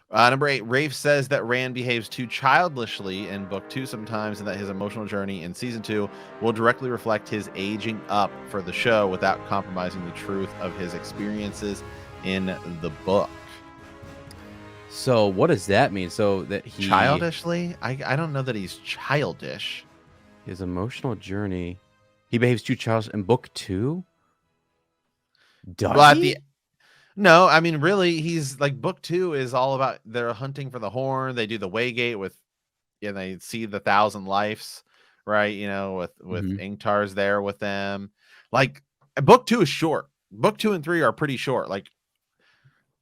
Number 8, Rafe says that Rand behaves too childishly in book 2 sometimes, and that his emotional journey in season 2 will directly reflect his aging up for the show without compromising the truth of his experiences in the book. So what does that mean? So that he Childishly? I don't know that he's childish. His emotional journey, he behaves too childish in book 2. Does he? No, I mean, really, he's like, book 2 is all about they're hunting for the horn. They do the Waygate and they see the 1,000 lives, right? You know, with Ingtar's there with them. Like, book 2 is short. Book 2 and 3 are pretty short. Like,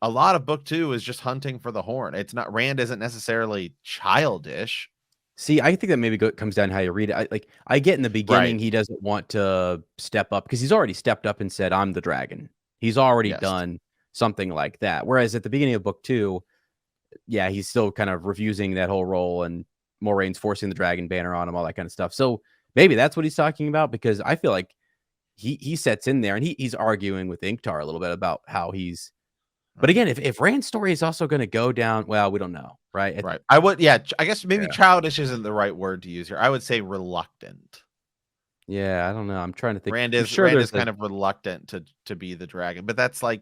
a lot of book 2 is just hunting for the horn. It's not, Rand isn't necessarily childish. See, I think that maybe comes down to how you read it. I get in the beginning he doesn't want to step up because he's already stepped up and said, "I'm the dragon." He's already done something like that. Whereas at the beginning of book 2, yeah, he's still kind of refusing that whole role, and Moraine's forcing the dragon banner on him, all that kind of stuff. So maybe that's what he's talking about, because I feel like he sets in there and he's arguing with Ingtar a little bit about how he's. But again, if Rand's story is also going to go down, well, we don't know, right? Right. I guess maybe childish isn't the right word to use here. I would say reluctant. Yeah, I don't know. I'm trying to think. Rand is kind of reluctant to be the dragon, but that's like.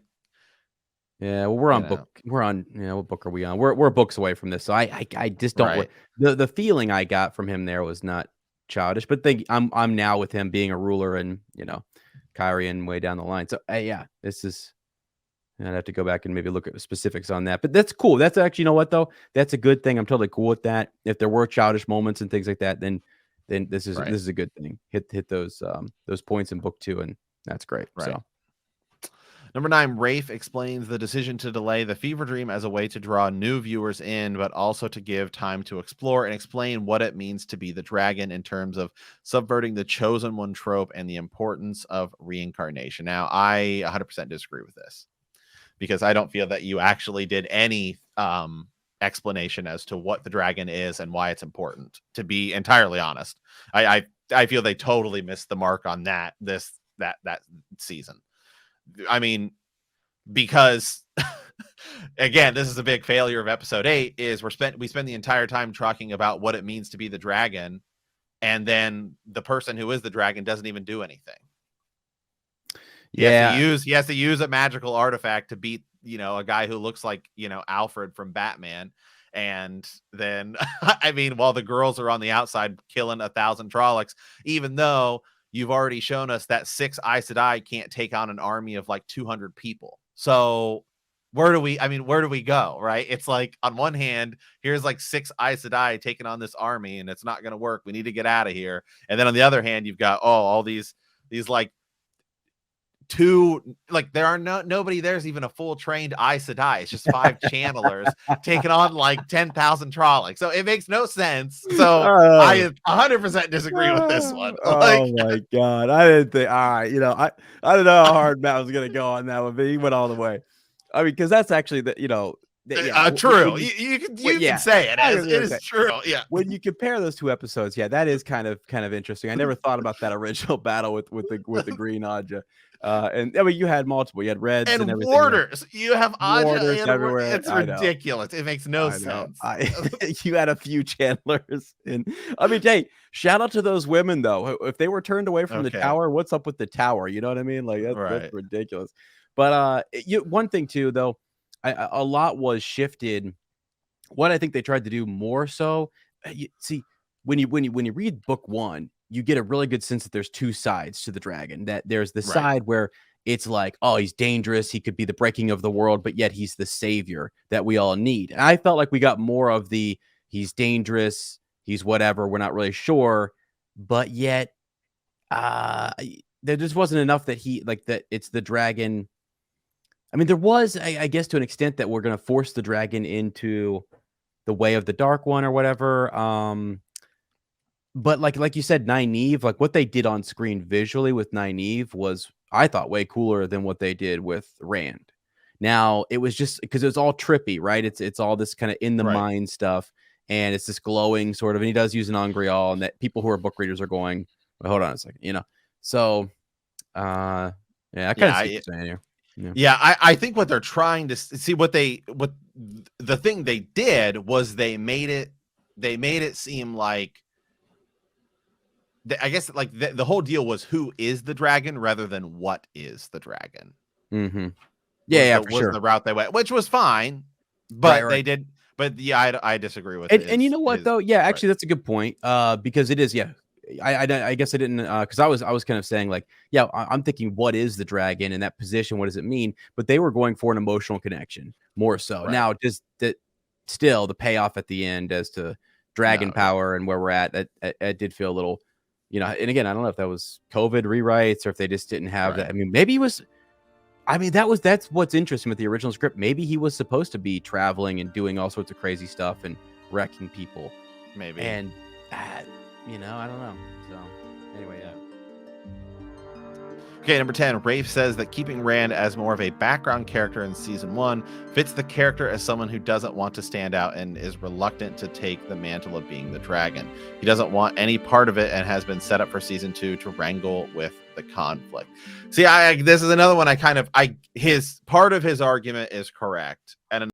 Yeah, well, what book are we on? We're books away from this, so I just don't. The feeling I got from him there was not childish, but I'm now with him being a ruler and Kyrie and way down the line. So yeah, this is. I'd have to go back and maybe look at specifics on that. But that's cool. That's actually, you know what, though? That's a good thing. I'm totally cool with that. If there were childish moments and things like that, then this is a good thing. Hit those points in book 2, and that's great. Right. So. Number 9, Rafe explains the decision to delay the fever dream as a way to draw new viewers in, but also to give time to explore and explain what it means to be the dragon in terms of subverting the chosen one trope and the importance of reincarnation. Now, I 100% disagree with this, because I don't feel that you actually did any explanation as to what the dragon is and why it's important, to be entirely honest. I feel they totally missed the mark on that season. I mean, because again, this is a big failure of episode 8 is we spend the entire time talking about what it means to be the dragon, and then the person who is the dragon doesn't even do anything. He has to use a magical artifact to beat, a guy who looks like, Alfred from Batman. And then, I mean, while the girls are on the outside killing 1,000 Trollocs, even though you've already shown us that 6 Aes Sedai can't take on an army of like 200 people. So where do we go, right? It's like, on one hand, here's like 6 Aes Sedai taking on this army, and it's not going to work. We need to get out of here. And then on the other hand, you've got, all these like, nobody there's even a full trained Aes Sedai. It's just 5 channelers taking on like 10,000 Trollocs. So it makes no sense. So I 100% disagree with this one. Oh my god, I didn't think. All right, I don't know how hard Matt was gonna go on that one, but he went all the way. I mean, because that's actually true. You can say it as it is true. Yeah. When you compare those 2 episodes, that is kind of interesting. I never thought about that original battle with the green Aja. And I mean, you had multiple. You had reds and everything. Warders. You have Aja everywhere. It's ridiculous. It makes no sense. You had a few channelers. And I mean, hey, shout out to those women though. If they were turned away from the tower, what's up with the tower? You know what I mean? Like that's ridiculous. But one thing too, though, a lot was shifted. What I think they tried to do more so, see, when you read book 1, you get a really good sense that there's 2 sides to the dragon. That there's the side where it's like, oh, he's dangerous. He could be the breaking of the world, but yet he's the savior that we all need. And I felt like we got more of the he's dangerous, he's whatever, we're not really sure, but yet there just wasn't enough that that it's the dragon. I mean, there was, I guess, to an extent that we're going to force the dragon into the way of the Dark One or whatever. But like you said, Nynaeve, like what they did on screen visually with Nynaeve was, I thought, way cooler than what they did with Rand. Now, it was just because it was all trippy, right? It's all this kind of in the mind stuff, and it's this glowing sort of, and he does use an Angreal, and that people who are book readers are going, well, hold on a second, So, I kind of see what you're saying here. Yeah, I think what they're trying to see, what the thing they did was they made it seem like, I guess, like the whole deal was who is the dragon rather than what is the dragon. Mm-hmm. Yeah, for sure. The route they went, which was fine, but they did. But yeah, I disagree with it. And you know what though? Yeah, actually, that's a good point. Because it is. Yeah, I guess I didn't. Because I was kind of saying like, yeah, I'm thinking, what is the dragon in that position? What does it mean? But they were going for an emotional connection more so. Right. Now, just that, still the payoff at the end as to dragon power and where we're at, that did feel a little, And again, I don't know if that was COVID rewrites or if they just didn't have that. I mean, maybe it was. I mean, that's what's interesting with the original script. Maybe he was supposed to be traveling and doing all sorts of crazy stuff and wrecking people. Maybe. And, I don't know. So, anyway, yeah. Okay, number 10, Rafe says that keeping Rand as more of a background character in season 1 fits the character as someone who doesn't want to stand out and is reluctant to take the mantle of being the dragon. He doesn't want any part of it and has been set up for season 2 to wrangle with the conflict. See, this is another one his part of his argument is correct. And